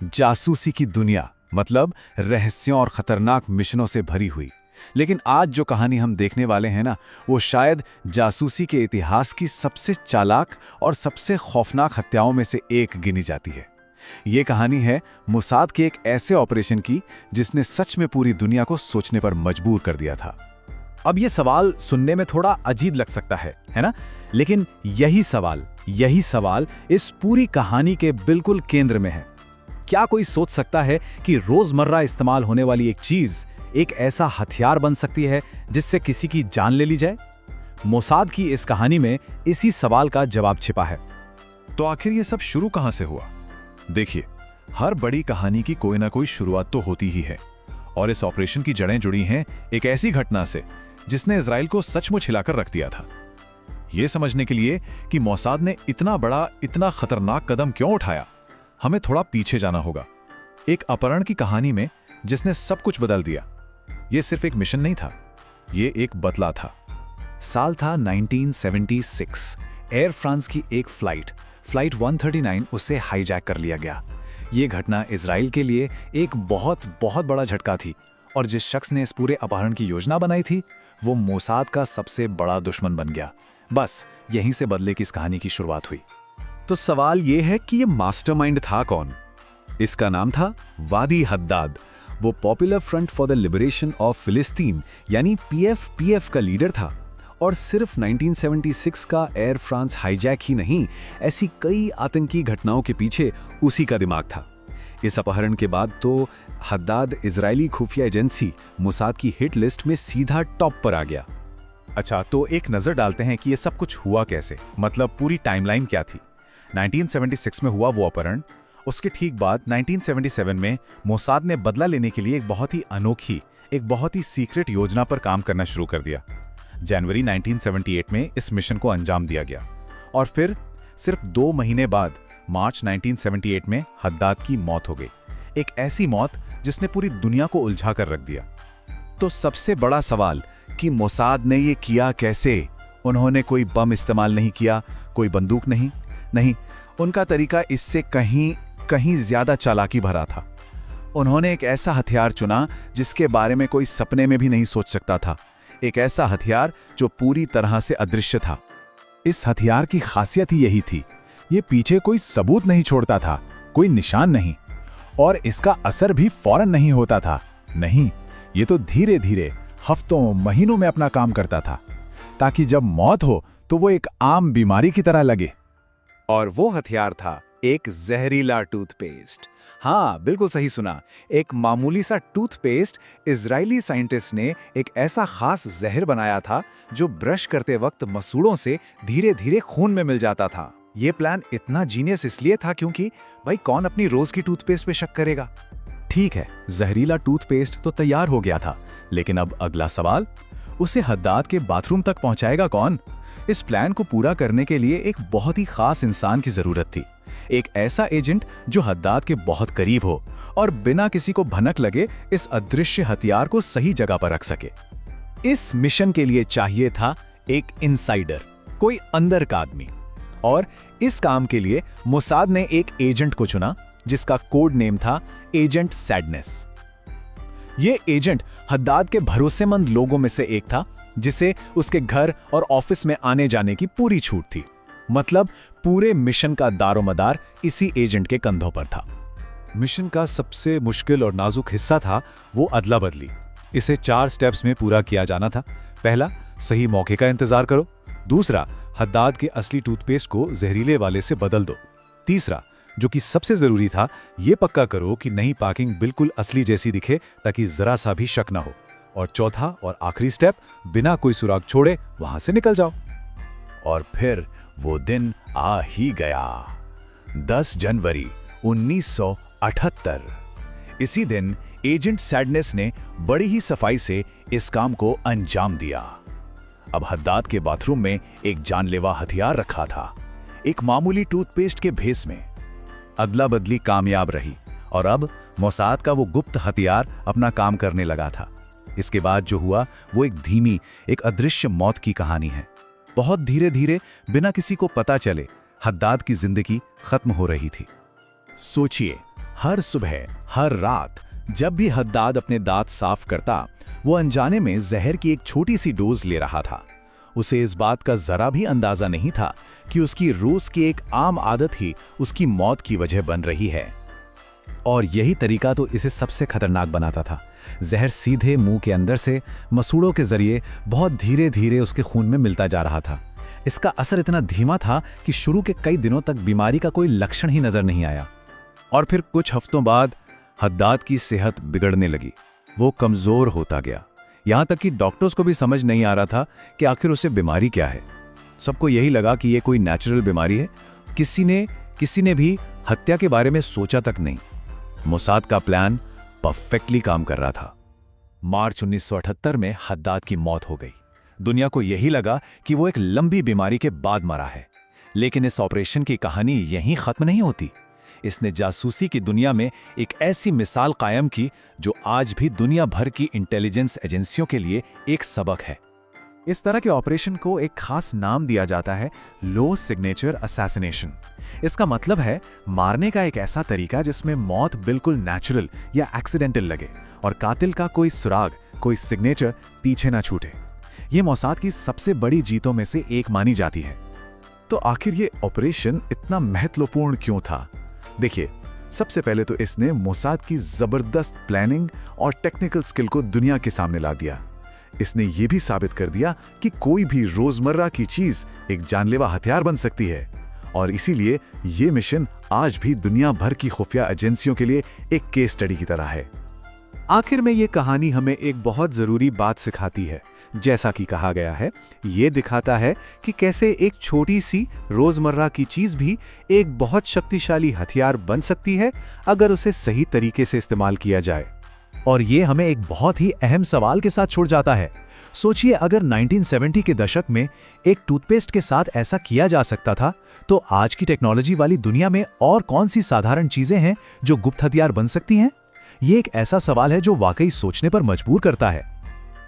जासूसी की दुनिया, मतलब रहस्यों और खतरनाक मिशनों से भरी हुई। लेकिन आज जो कहानी हम देखने वाले हैं ना, वो शायद जासूसी के इतिहास की सबसे चालाक और सबसे खौफनाक हत्याओं में से एक गिनी जाती है। ये कहानी है मोसाद के एक ऐसे ऑपरेशन की जिसने सच में पूरी दुनिया को सोचने पर मजबूर कर दिया था। अब ये सवाल सुनने में थोड़ा अजीब लग सकता है ना? लेकिन यही सवाल इस पूरी कहानी के बिल्कुल केंद्र में है। क्या कोई सोच सकता है कि रोजमर्रा इस्तेमाल होने वाली एक चीज एक ऐसा हथियार बन सकती है जिससे किसी की जान ले ली जाए? मोसाद की इस कहानी में इसी सवाल का जवाब छिपा है। तो आखिर ये सब शुरू कहां से हुआ? देखिए, हर बड़ी कहानी की कोई ना कोई शुरुआत तो होती ही है, और इस ऑपरेशन की जड़ें जुड़ी हैं एक ऐसी घटना से जिसने इजराइल को सचमुच हिलाकर रख दिया था। यह समझने के लिए कि मोसाद ने इतना बड़ा, इतना खतरनाक कदम क्यों उठाया, हमें थोड़ा पीछे जाना होगा। एक अपहरण की कहानी में जिसने सब कुछ बदल दिया। यह सिर्फ एक मिशन नहीं था, यह एक बदला था। साल था 1976। एयर फ्रांस की एक फ्लाइट 139 उसे हाईजैक कर लिया गया। ये घटना इजराइल के लिए एक बहुत बड़ा झटका थी, और जिस शख्स ने इस पूरे अपहरण की योजना बनाई थी वो मोसाद का सबसे बड़ा दुश्मन बन गया। बस यहीं से बदले की इस कहानी की शुरुआत हुई। तो सवाल यह है कि ये मास्टरमाइंड था कौन? इसका नाम था वादी हद्दाद। वो popular front for the liberation of फिलिस्तीन यानी पीएफ का लीडर था। और सिर्फ 1976 का एयर फ्रांस हाईजैक ही नहीं, ऐसी कई आतंकी घटनाओं के पीछे उसी का दिमाग था। इस अपहरण के बाद तो हद्दाद इजरायली खुफिया एजेंसी मोसाद की हिट लिस्ट में सीधा टॉप पर आ गया। अच्छा, तो एक नजर डालते हैं कि यह सब कुछ हुआ कैसे, मतलब पूरी टाइमलाइन क्या थी। 1976 में हुआ वो अपहरण। उसके ठीक बाद 1977 में मोसाद ने बदला लेने के लिए एक बहुत ही अनोखी, एक बहुत ही सीक्रेट योजना पर काम करना शुरू कर दिया। जनवरी 1978 में इस मिशन को अंजाम दिया गया, और फिर सिर्फ 2 महीने बाद मार्च 1978 में हद्दाद की मौत हो गई। एक ऐसी मौत जिसने पूरी दुनिया को उलझा कर रख दिया। तो सबसे बड़ा सवाल कि मोसाद ने ये किया कैसे? उन्होंने कोई बम इस्तेमाल नहीं किया, कोई बंदूक नहीं, उनका तरीका इससे कहीं ज्यादा चालाकी भरा था। उन्होंने एक ऐसा हथियार चुना जिसके बारे में कोई सपने में भी नहीं सोच सकता था। एक ऐसा हथियार जो पूरी तरह से अदृश्य था। इस हथियार की खासियत ही यही थी, ये पीछे कोई सबूत नहीं छोड़ता था, कोई निशान नहीं, और इसका असर भी फौरन नहीं होता था। नहीं, ये तो धीरे धीरे हफ्तों महीनों में अपना काम करता था, ताकि जब मौत हो तो वो एक आम बीमारी की तरह लगे। और वो हथियार था एक जहरीला टूथपेस्ट। हाँ, बिल्कुल सही सुना। एक मामूली सा टूथपेस्ट इजरायली साइंटिस्ट ने एक ऐसा खास जहर बनाया था जो ब्रश करते वक्त मसूड़ों से धीरे धीरे खून में मिल जाता था। ये प्लान इतना जीनियस इसलिए था क्योंकि भाई कौन अपनी रोज की टूथपेस्ट पे शक करेगा। ठीक है, जहरीला टूथपेस्ट तो तैयार हो गया था, लेकिन अब अगला सवाल, उसे हद्दाद के बाथरूम तक पहुंचाएगा कौन? इस प्लान को पूरा करने के लिए एक बहुत ही खास इंसान की जरूरत थी। एक ऐसा एजेंट जो हद्दाद के बहुत करीब हो और बिना किसी को भनक लगे इस अदृश्य हथियार को सही जगह पर रख सके। इस मिशन के लिए चाहिए था एक इनसाइडर, कोई अंदर का आदमी। और इस काम के लिए मोसाद ने एक एजेंट को चुना जिसका कोड नेम था एजेंट सैडनेस। यह एजेंट हद्दाद के भरोसेमंद लोगों में से एक था, जिसे उसके घर और ऑफिस में आने जाने की पूरी छूट थी। मतलब पूरे मिशन का दारोमदार इसी एजेंट के कंधों पर था। मिशन का सबसे मुश्किल और नाजुक हिस्सा था वो अदला बदली। इसे 4 स्टेप्स में पूरा किया जाना था। पहला, सही मौके का इंतजार करो। दूसरा, हद्दाद के असली टूथपेस्ट को जहरीले वाले से बदल दो। तीसरा, जो कि सबसे जरूरी था, यह पक्का करो कि नई पैकिंग बिल्कुल असली जैसी दिखे ताकि जरा सा भी शक ना हो। और चौथा और आखिरी स्टेप, बिना कोई सुराग छोड़े वहां से निकल जाओ। और फिर वो दिन आ ही गया, 10 जनवरी 1978। इसी दिन एजेंट सैडनेस ने बड़ी ही सफाई से इस काम को अंजाम दिया। अब हद्दाद के बाथरूम में एक जानलेवा हथियार रखा था, एक मामूली टूथपेस्ट के भेस में। अदला बदली कामयाब रही, और अब मोसाद का वो गुप्त हथियार अपना काम करने लगा था। इसके बाद जो हुआ वो एक धीमी, एक अदृश्य मौत की कहानी है। बहुत धीरे धीरे, बिना किसी को पता चले, हद्दाद की जिंदगी खत्म हो रही थी। सोचिए, हर सुबह, हर रात जब भी हद्दाद अपने दांत साफ करता, वो अनजाने में जहर की एक छोटी सी डोज ले रहा था। उसे इस बात का जरा भी अंदाजा नहीं था कि उसकी रोज की एक आम आदत ही उसकी मौत की वजह बन रही है। और यही तरीका तो इसे सबसे खतरनाक बनाता था। जहर सीधे मुंह के अंदर से मसूड़ों के जरिए बहुत धीरे धीरे उसके खून में मिलता जा रहा था। इसका असर इतना धीमा था कि शुरू के कई दिनों तक बीमारी का कोई लक्षण ही नजर नहीं आया। और फिर कुछ हफ्तों बाद हद्दाद की सेहत बिगड़ने लगी। वो कमजोर होता गया, यहां तक कि डॉक्टर्स को भी समझ नहीं आ रहा था कि आखिर उसे बीमारी क्या है। सबको यही लगा कि ये कोई नेचुरल बीमारी है। किसी ने भी हत्या के बारे में सोचा तक नहीं। मोसाद का प्लान परफेक्टली काम कर रहा था। मार्च 1978 में हद्दाद की मौत हो गई। दुनिया को यही लगा कि वो एक लंबी बीमारी के बाद मरा है। लेकिन इस ऑपरेशन की कहानी यहीं खत्म नहीं होती। इसने जासूसी की दुनिया में एक ऐसी मिसाल कायम की जो आज भी दुनिया भर की इंटेलिजेंस एजेंसियों के लिए एक सबक है। इस तरह के ऑपरेशन को एक खास नाम दिया जाता है, लो सिग्नेचर असैसिनेशन। इसका मतलब है मारने का एक ऐसा तरीका जिसमें मौत बिल्कुल नेचुरल या एक्सीडेंटल लगे और कातिल का कोई सुराग, कोई सिग्नेचर पीछे ना छूटे। ये मोसाद की सबसे बड़ी जीतों में से एक मानी जाती है। तो आखिर ये ऑपरेशन इतना महत्वपूर्ण क्यों था? देखिए, सबसे पहले तो इसने मोसाद की जबरदस्त प्लानिंग और टेक्निकल स्किल को दुनिया के सामने ला दिया। इसने ये भी साबित कर दिया कि कोई भी रोजमर्रा की चीज एक जानलेवा हथियार बन सकती है। और इसीलिए ये मिशन आज भी दुनिया भर की खुफिया एजेंसियों के लिए एक केस स्टडी की तरह है। आखिर में ये कहानी हमें एक बहुत जरूरी बात सिखाती है। जैसा कि कहा गया है, ये दिखाता है कि कैसे एक छोटी सी रोजमर्रा की चीज भी एक बहुत शक्तिशाली हथियार बन सकती है अगर उसे सही तरीके से इस्तेमाल किया जाए। और ये हमें एक बहुत ही अहम सवाल के साथ छोड़ जाता है। सोचिए, अगर 1970 के दशक में एक टूथपेस्ट के साथ ऐसा किया जा सकता था, तो आज की टेक्नोलॉजी वाली दुनिया में और कौन सी साधारण चीजें हैं जो गुप्त हथियार बन सकती हैं? ये एक ऐसा सवाल है जो वाकई सोचने पर मजबूर करता है।